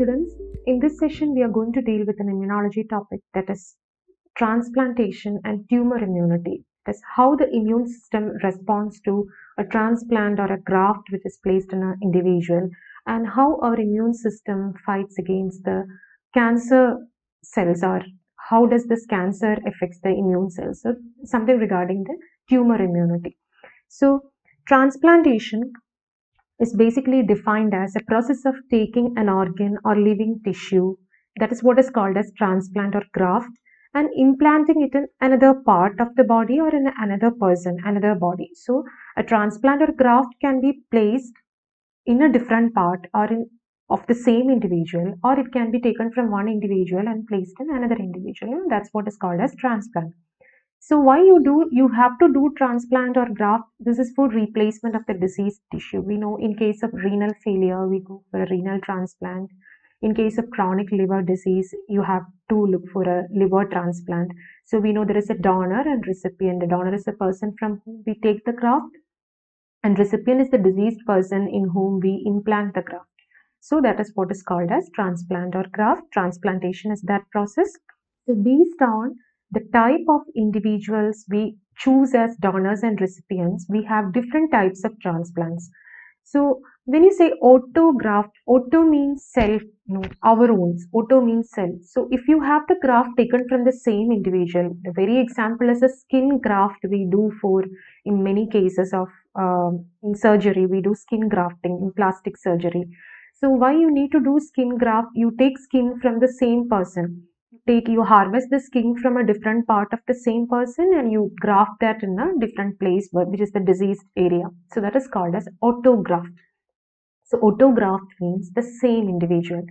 students, in this session we are going to deal with an immunology topic, that is transplantation and tumor immunity. That is how the immune system responds to a transplant or a graft which is placed in an individual, and how our immune system fights against the cancer cells, or how does this cancer affects the immune cells. So something regarding the tumor immunity. So transplantation is basically defined as a process of taking an organ or living tissue, that is what is called as transplant or graft, and implanting it in another part of the body or in another person, another body. So a transplant or graft can be placed in a different part or in of the same individual, or it can be taken from one individual and placed in another individual, and that's what is called as transplant. So why you have to do transplant or graft? This is for replacement of the diseased tissue. We know in case of renal failure, we go for a renal transplant. In case of chronic liver disease, you have to look for a liver transplant. So we know there is a donor and recipient. The donor is the person from whom we take the graft, and recipient is the diseased person in whom we implant the graft. So that is what is called as transplant or graft. Transplantation is that process. So based on the type of individuals we choose as donors and recipients, we have different types of transplants. So when you say autograft, auto means self, no, our own. Auto means self. So if you have the graft taken from the same individual, the very example is a skin graft we do for, in many cases of in surgery, we do skin grafting in plastic surgery. So why you need to do skin graft? You take skin from the same person. You harvest the skin from a different part of the same person and you graft that in a different place, which is the diseased area. So that is called as autograft. So autograft means the same individual.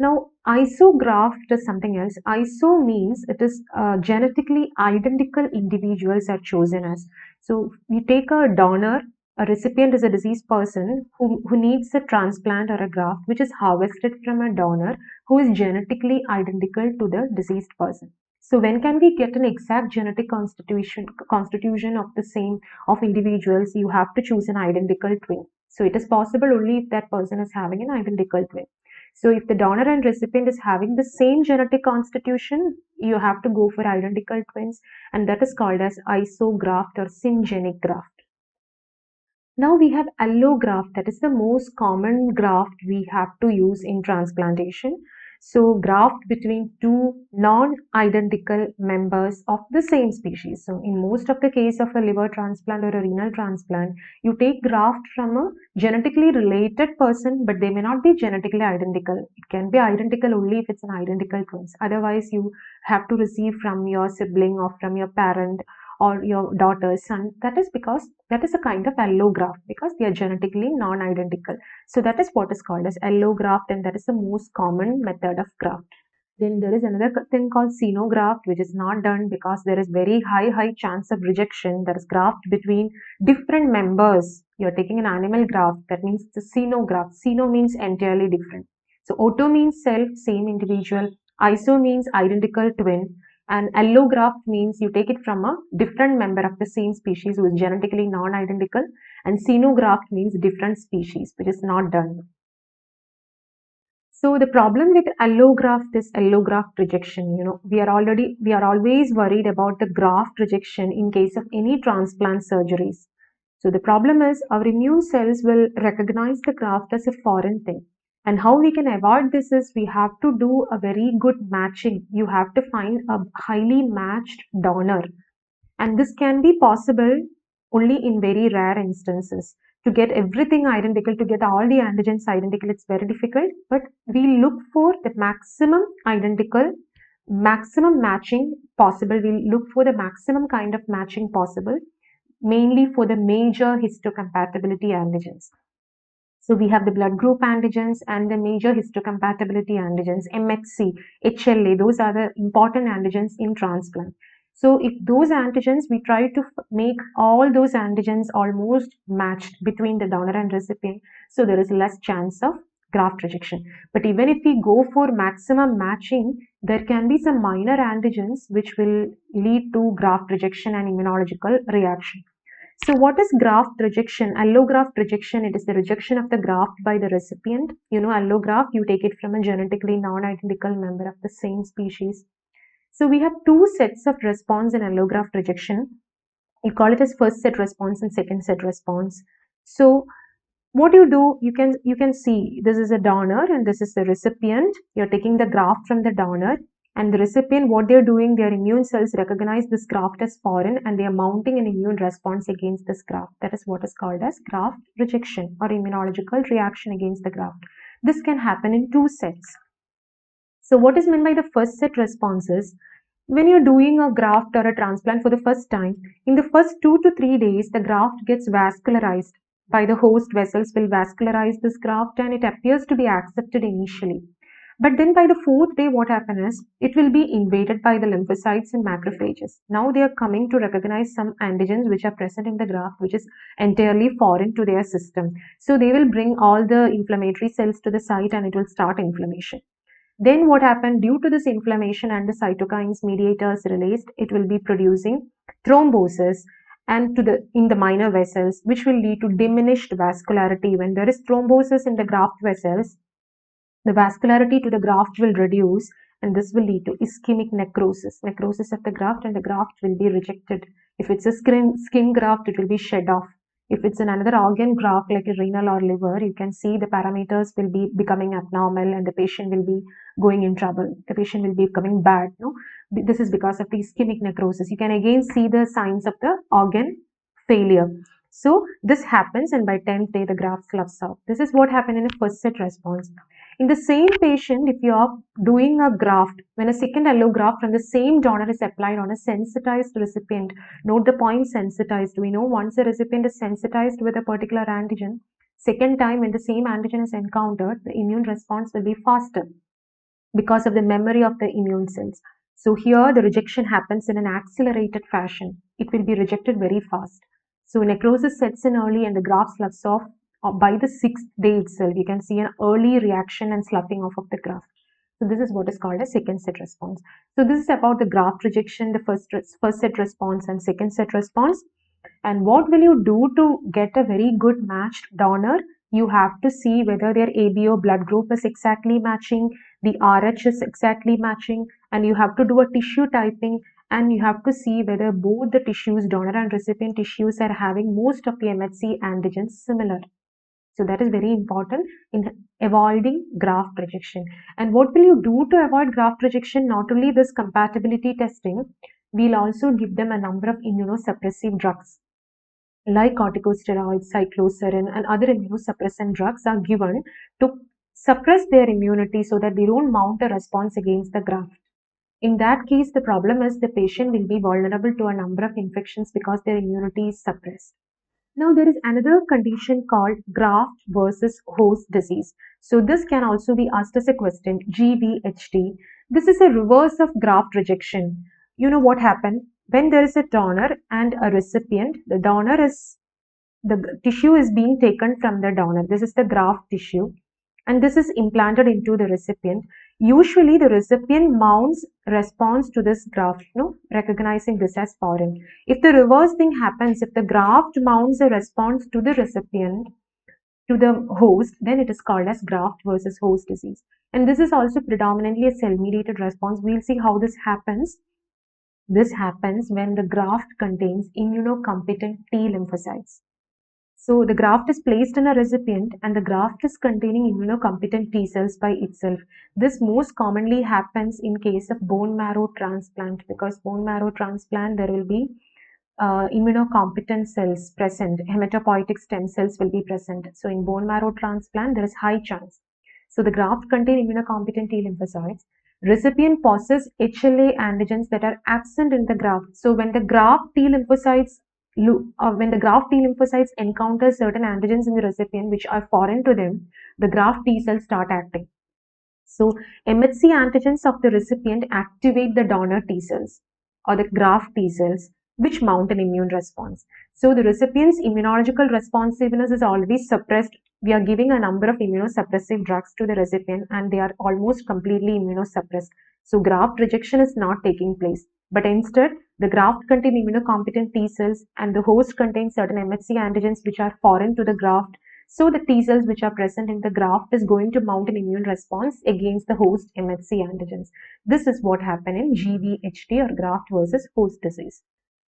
Now isograft is something else. Iso means it is genetically identical individuals are chosen as. So we take a donor, a recipient is a deceased person who needs a transplant or a graft which is harvested from a donor who is genetically identical to the deceased person. So when can we get an exact genetic constitution of the same of individuals? You have to choose an identical twin. So it is possible only if that person is having an identical twin. So if the donor and recipient is having the same genetic constitution, you have to go for identical twins, and that is called as isograft or syngenic graft. Now we have allograft, that is the most common graft we have to use in transplantation. So graft between two non-identical members of the same species. So in most of the case of a liver transplant or a renal transplant, you take graft from a genetically related person, but they may not be genetically identical. It can be identical only if it's an identical twins. Otherwise, you have to receive from your sibling or from your parent or your daughter's son. That is because that is a kind of allograft because they are genetically non-identical. So that is what is called as allograft, and that is the most common method of graft. Then there is another thing called xenograft, which is not done because there is very high chance of rejection. There is graft between different members. You are taking an animal graft, that means it's a xenograft. Xeno means entirely different. So auto means self, same individual. Iso means identical twin. And allograft means you take it from a different member of the same species who is genetically non-identical. And xenograft means different species, which is not done. So the problem with allograft is allograft rejection. We are always worried about the graft rejection in case of any transplant surgeries. So the problem is our immune cells will recognize the graft as a foreign thing. And how we can avoid this is we have to do a very good matching. You have to find a highly matched donor. And this can be possible only in very rare instances. To get everything identical, to get all the antigens identical, it's very difficult. But we look for the maximum identical, maximum matching possible. We look for the maximum kind of matching possible, mainly for the major histocompatibility antigens. So we have the blood group antigens and the major histocompatibility antigens, MHC, HLA, those are the important antigens in transplant. So if those antigens, we try to make all those antigens almost matched between the donor and recipient, so there is less chance of graft rejection. But even if we go for maximum matching, there can be some minor antigens which will lead to graft rejection and immunological reaction. So what is graft rejection? Allograft rejection, it is the rejection of the graft by the recipient. Allograft, you take it from a genetically non-identical member of the same species. So we have two sets of response in allograft rejection. You call it as first set response and second set response. So what you do, you can see this is a donor and this is the recipient. You're taking the graft from the donor, and the recipient, what they're doing, their immune cells recognize this graft as foreign and they are mounting an immune response against this graft. That is what is called as graft rejection or immunological reaction against the graft. This can happen in two sets. So what is meant by the first set responses? When you're doing a graft or a transplant for the first time, in the first 2 to 3 days, the graft gets vascularized by the host vessels will vascularize this graft and it appears to be accepted initially. But then by the fourth day, what happens is it will be invaded by the lymphocytes and macrophages. Now they are coming to recognize some antigens which are present in the graft, which is entirely foreign to their system. So they will bring all the inflammatory cells to the site and it will start inflammation. Then what happened, due to this inflammation and the cytokines mediators released, it will be producing thrombosis and in the minor vessels, which will lead to diminished vascularity. When there is thrombosis in the graft vessels, the vascularity to the graft will reduce and this will lead to ischemic necrosis of the graft, and the graft will be rejected. If it's a skin graft, it will be shed off. If it's another organ graft like a renal or liver, you can see the parameters will be becoming abnormal and the patient will be going in trouble. The patient will be becoming bad. No, this is because of the ischemic necrosis. You can again see the signs of the organ failure. So this happens, and by 10th day the graft sloughs out. This is what happened in a first set response. In the same patient, if you are doing a graft, when a second allograft from the same donor is applied on a sensitized recipient, note the point sensitized. We know once a recipient is sensitized with a particular antigen, second time when the same antigen is encountered, the immune response will be faster because of the memory of the immune cells. So here the rejection happens in an accelerated fashion. It will be rejected very fast. So necrosis sets in early and the graft sloughs off by the 6th day itself. You can see an early reaction and sloughing off of the graft. So this is what is called a second set response. So this is about the graft rejection, the first set response and second set response. And what will you do to get a very good matched donor? You have to see whether their ABO blood group is exactly matching, the RH is exactly matching, and you have to do a tissue typing, and you have to see whether both the tissues, donor and recipient tissues, are having most of the MHC antigens similar. So that is very important in avoiding graft rejection. And what will you do to avoid graft rejection? Not only this compatibility testing, we'll also give them a number of immunosuppressive drugs like corticosteroids, cycloserine, and other immunosuppressant drugs are given to suppress their immunity so that they don't mount a response against the graft. In that case, the problem is the patient will be vulnerable to a number of infections because their immunity is suppressed. Now, there is another condition called graft versus host disease. So, this can also be asked as a question, GVHD. This is a reverse of graft rejection. You know what happened? When there is a donor and a recipient, the tissue is being taken from the donor. This is the graft tissue, and this is implanted into the recipient. Usually, the recipient mounts response to this graft, recognizing this as foreign. If the reverse thing happens, if the graft mounts a response to the recipient, to the host, then it is called as graft versus host disease. And this is also predominantly a cell-mediated response. We'll see how this happens. This happens when the graft contains immunocompetent T lymphocytes. So the graft is placed in a recipient and the graft is containing immunocompetent T cells by itself. This most commonly happens in case of bone marrow transplant, because bone marrow transplant there will be immunocompetent cells present, hematopoietic stem cells will be present. So in bone marrow transplant there is high chance. So the graft contains immunocompetent T lymphocytes. Recipient possesses HLA antigens that are absent in the graft. So when the graft T lymphocytes encounter certain antigens in the recipient which are foreign to them, the graft T cells start acting. So MHC antigens of the recipient activate the donor T cells or the graft T cells, which mount an immune response. So the recipient's immunological responsiveness is already suppressed. We are giving a number of immunosuppressive drugs to the recipient and they are almost completely immunosuppressed. So graft rejection is not taking place, but instead the graft contains immunocompetent T cells and the host contains certain MHC antigens which are foreign to the graft. So the T cells which are present in the graft is going to mount an immune response against the host MHC antigens. This is what happened in GVHD or graft versus host disease.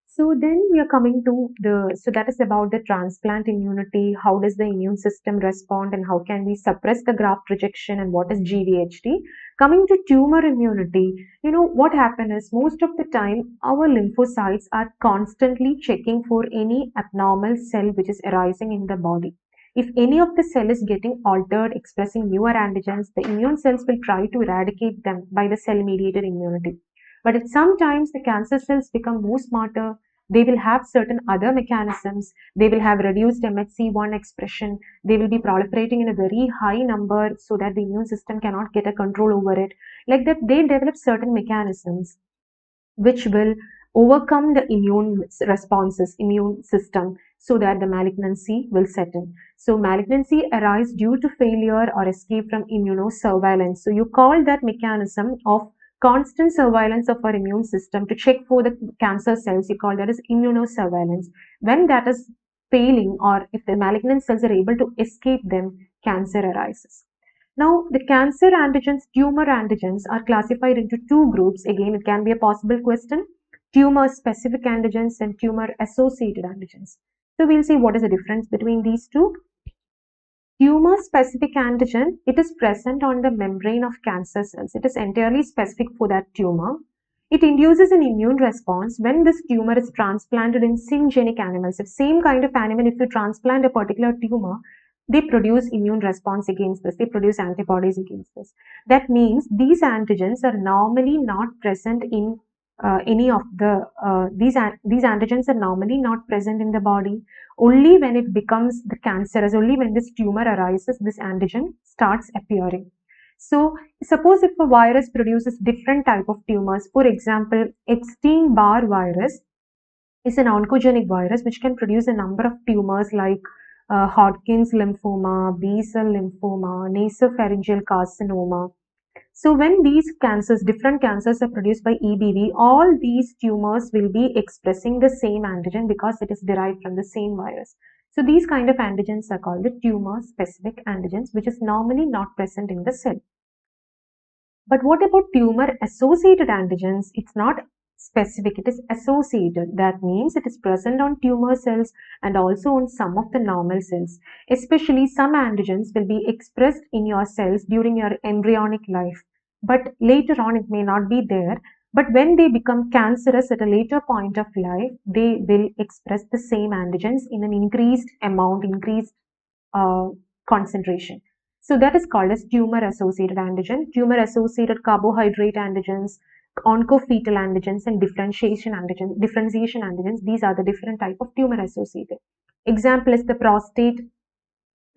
So then we are coming to so that is about the transplant immunity. How does the immune system respond and how can we suppress the graft rejection and what is GVHD? Coming to tumor immunity, what happens is most of the time our lymphocytes are constantly checking for any abnormal cell which is arising in the body. If any of the cell is getting altered, expressing newer antigens, the immune cells will try to eradicate them by the cell-mediated immunity. But sometimes the cancer cells become more smarter. They will have certain other mechanisms. They will have reduced MHC1 expression. They will be proliferating in a very high number so that the immune system cannot get a control over it. Like that, they develop certain mechanisms which will overcome the immune responses, immune system, so that the malignancy will set in. So malignancy arises due to failure or escape from immunosurveillance. So you call that mechanism of constant surveillance of our immune system to check for the cancer cells, you call that as immunosurveillance. When that is failing or if the malignant cells are able to escape them, cancer arises. Now, the cancer antigens, tumor antigens are classified into two groups. Again, it can be a possible question. Tumor specific antigens and tumor associated antigens. So, we'll see what is the difference between these two. Tumor specific antigen, it is present on the membrane of cancer cells. It is entirely specific for that tumor. It induces an immune response when this tumor is transplanted in syngeneic animals. If same kind of animal, if you transplant a particular tumor, they produce immune response against this. They produce antibodies against this. That means these antigens are normally not present in any of these antigens are normally not present in the body. Only when it becomes the cancerous, only when this tumor arises, this antigen starts appearing. So suppose if a virus produces different type of tumors, for example, Epstein-Barr virus is an oncogenic virus which can produce a number of tumors like Hodgkin's lymphoma, B-cell lymphoma, nasopharyngeal carcinoma. So when these cancers, different cancers are produced by EBV, all these tumors will be expressing the same antigen because it is derived from the same virus. So these kind of antigens are called the tumor specific antigens, which is normally not present in the cell. But what about tumor associated antigens? It's not specific, it is associated. That means it is present on tumor cells and also on some of the normal cells. Especially some antigens will be expressed in your cells during your embryonic life. But later on it may not be there. But when they become cancerous at a later point of life, they will express the same antigens in an increased amount, increased concentration. So that is called as tumor-associated antigen, tumor-associated carbohydrate antigens, oncofetal antigens, and differentiation antigens. These are the different type of tumor-associated. Example is the prostate.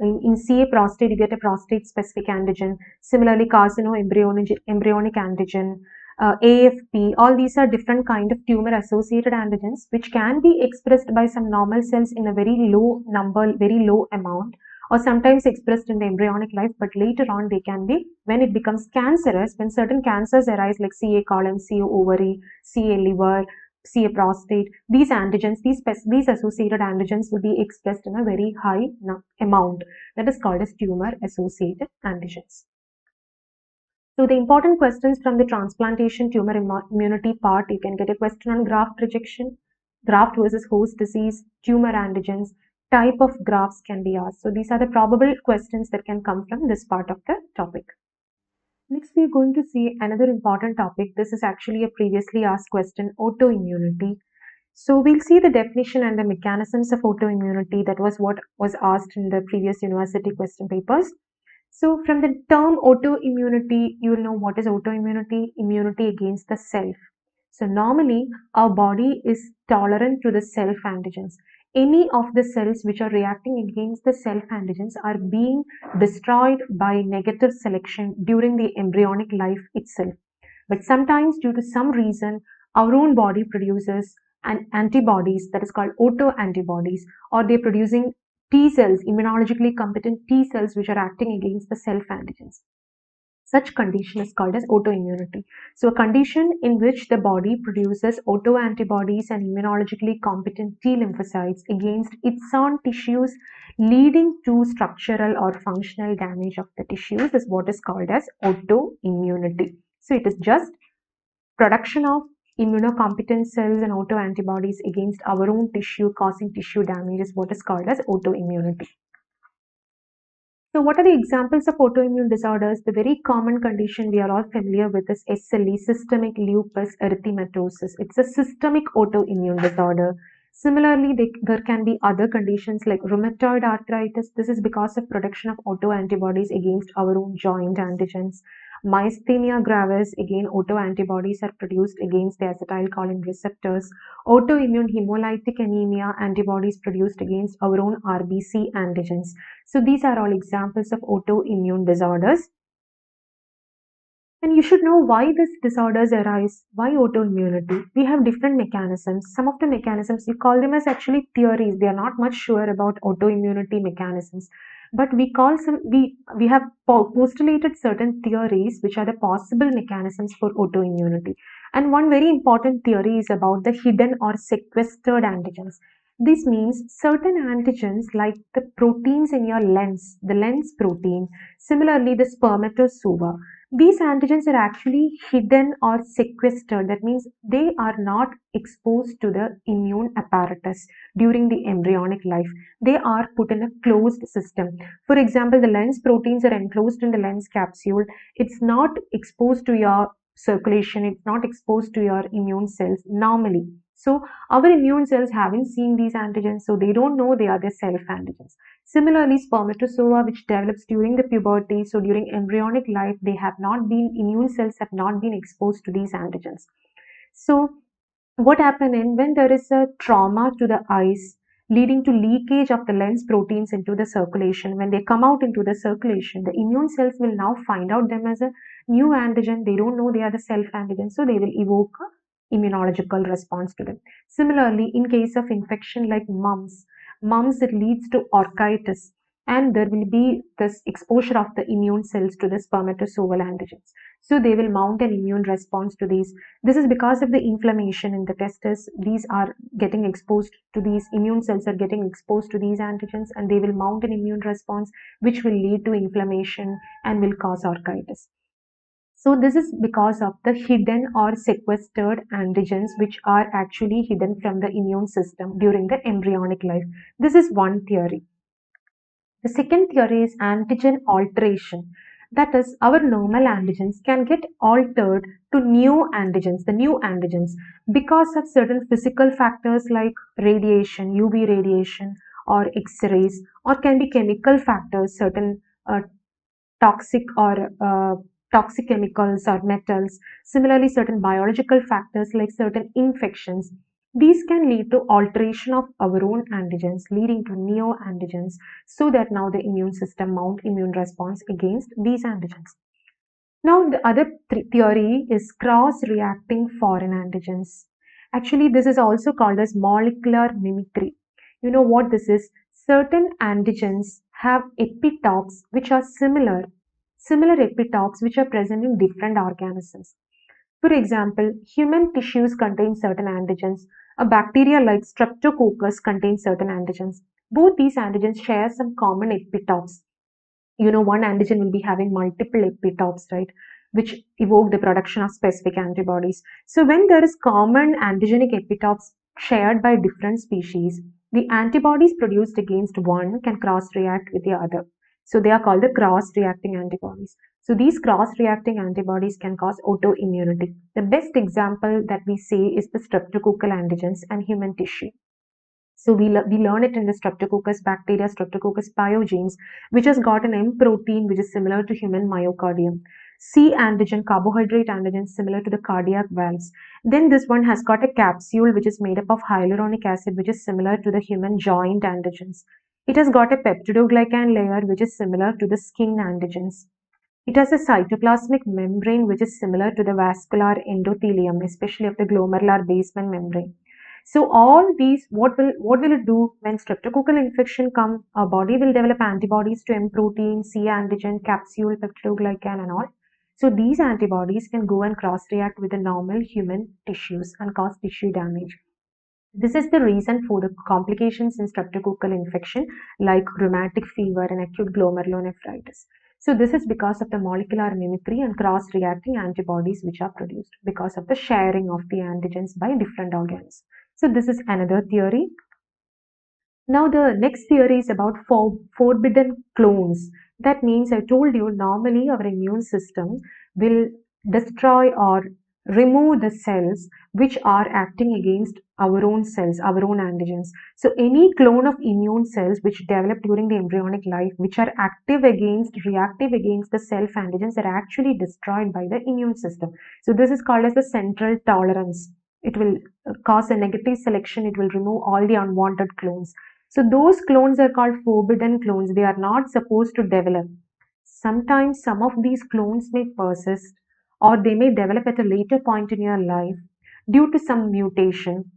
In CA prostate, you get a prostate-specific antigen. Similarly, carcinoembryonic antigen, AFP. All these are different kind of tumor-associated antigens which can be expressed by some normal cells in a very low number, very low amount, or sometimes expressed in the embryonic life, but later on they can be, when it becomes cancerous, when certain cancers arise like CA colon, CA ovary, CA liver, CA prostate, these antigens, these associated antigens will be expressed in a very high amount. That is called as tumor associated antigens. So the important questions from the transplantation tumor immunity part, you can get a question on graft rejection, graft versus host disease, tumor antigens, type of grafts can be asked. So these are the probable questions that can come from this part of the topic. Next, we are going to see another important topic. This is actually a previously asked question, autoimmunity. So we'll see the definition and the mechanisms of autoimmunity. That was what was asked in the previous university question papers. So from the term autoimmunity, you will know what is autoimmunity, immunity against the self. So normally our body is tolerant to the self antigens. Any of the cells which are reacting against the self antigens are being destroyed by negative selection during the embryonic life itself. But sometimes due to some reason, our own body produces antibodies that is called autoantibodies, or they're producing T cells, immunologically competent T cells which are acting against the self antigens. Such condition is called as autoimmunity. So a condition in which the body produces autoantibodies and immunologically competent T lymphocytes against its own tissues, leading to structural or functional damage of the tissues is what is called as autoimmunity. So it is just production of immunocompetent cells and autoantibodies against our own tissue causing tissue damage is what is called as autoimmunity. So what are the examples of autoimmune disorders? The very common condition we are all familiar with is SLE, systemic lupus erythematosus. It's a systemic autoimmune disorder. Similarly, there can be other conditions like rheumatoid arthritis. This is because of production of autoantibodies against our own joint antigens. Myasthenia gravis, again, autoantibodies are produced against the acetylcholine receptors. Autoimmune hemolytic anemia, antibodies produced against our own RBC antigens. So these are all examples of autoimmune disorders. And you should know why these disorders arise. Why autoimmunity? We have different mechanisms. Some of the mechanisms, we call them as actually theories. They are not much sure about autoimmunity mechanisms. But we have postulated certain theories which are the possible mechanisms for autoimmunity. And one very important theory is about the hidden or sequestered antigens. This means certain antigens like the proteins in your lens, the lens protein, similarly the spermatozoa, these antigens are actually hidden or sequestered. That means they are not exposed to the immune apparatus during the embryonic life. They are put in a closed system. For example, the lens proteins are enclosed in the lens capsule. It's not exposed to your circulation. It's not exposed to your immune cells normally. So our immune cells haven't seen these antigens, so they don't know they are the self antigens. Similarly, spermatozoa, which develops during the puberty, so during embryonic life, immune cells have not been exposed to these antigens. So what happens when there is a trauma to the eyes leading to leakage of the lens proteins into the circulation, when they come out into the circulation, the immune cells will now find out them as a new antigen. They don't know they are the self antigen, so they will evoke a immunological response to them. Similarly, in case of infection like mumps, it leads to orchitis, and there will be this exposure of the immune cells to the spermatozoal antigens. So they will mount an immune response to these. This is because of the inflammation in the testes. These are getting exposed to these immune cells are getting exposed to these antigens, and they will mount an immune response which will lead to inflammation and will cause orchitis. So this is because of the hidden or sequestered antigens which are actually hidden from the immune system during the embryonic life. This is one theory. The second theory is antigen alteration. That is, our normal antigens can get altered to new antigens, the new antigens, because of certain physical factors like radiation, UV radiation, or X-rays, or can be chemical factors, certain toxic or toxic chemicals or metals. Similarly, certain biological factors like certain infections. These can lead to alteration of our own antigens, leading to neoantigens, so that now the immune system mount immune response against these antigens. Now, the other theory is cross-reacting foreign antigens. Actually, this is also called as molecular mimicry. You know what this is? Certain antigens have epitopes which are similar epitopes which are present in different organisms. For example, human tissues contain certain antigens. A bacteria like Streptococcus contains certain antigens. Both these antigens share some common epitopes. One antigen will be having multiple epitopes, right, which evoke the production of specific antibodies. So when there is common antigenic epitopes shared by different species, the antibodies produced against one can cross-react with the other. So they are called the cross-reacting antibodies. So these cross-reacting antibodies can cause autoimmunity. The best example that we say is the streptococcal antigens and human tissue. So we learn it in the Streptococcus bacteria, Streptococcus pyogenes, which has got an M protein which is similar to human myocardium. C antigen, carbohydrate antigen, similar to the cardiac valves. Then this one has got a capsule which is made up of hyaluronic acid, which is similar to the human joint antigens. It has got a peptidoglycan layer which is similar to the skin antigens. It has a cytoplasmic membrane which is similar to the vascular endothelium, especially of the glomerular basement membrane. So all these, what will it do when streptococcal infection comes? Our body will develop antibodies to M protein, C antigen, capsule, peptidoglycan and all. So these antibodies can go and cross-react with the normal human tissues and cause tissue damage. This is the reason for the complications in streptococcal infection like rheumatic fever and acute glomerulonephritis. So this is because of the molecular mimicry and cross-reacting antibodies which are produced because of the sharing of the antigens by different organs. So this is another theory. Now the next theory is about forbidden clones. That means I told you normally our immune system will destroy or remove the cells which are acting against our own cells, our own antigens. So any clone of immune cells which develop during the embryonic life, which are reactive against the self antigens, are actually destroyed by the immune system. So this is called as the central tolerance. It will cause a negative selection. It will remove all the unwanted clones. So those clones are called forbidden clones. They are not supposed to develop. Sometimes some of these clones may persist or they may develop at a later point in your life due to some mutation.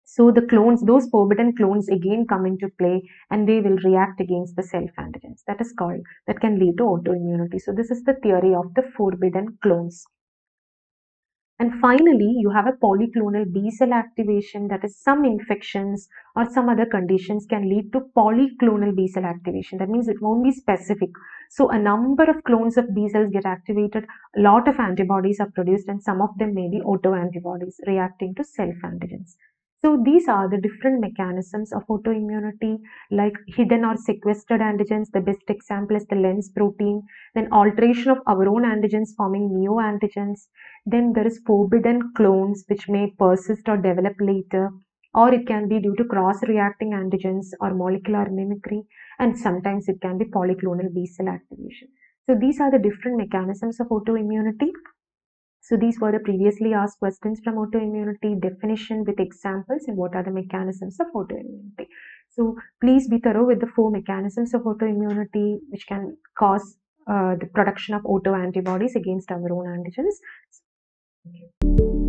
So the clones, those forbidden clones again come into play and they will react against the self antigens. That can lead to autoimmunity. So this is the theory of the forbidden clones. And finally, you have a polyclonal B cell activation, that is, some infections or some other conditions can lead to polyclonal B cell activation. That means it won't be specific. So a number of clones of B cells get activated, a lot of antibodies are produced, and some of them may be autoantibodies reacting to self antigens. So these are the different mechanisms of autoimmunity, like hidden or sequestered antigens. The best example is the lens protein. Then alteration of our own antigens forming neoantigens. Then there is forbidden clones which may persist or develop later, or it can be due to cross-reacting antigens or molecular mimicry, and sometimes it can be polyclonal B cell activation. So these are the different mechanisms of autoimmunity. So these were the previously asked questions from autoimmunity, definition with examples, and what are the mechanisms of autoimmunity. So please be thorough with the 4 mechanisms of autoimmunity which can cause the production of autoantibodies against our own antigens. Okay.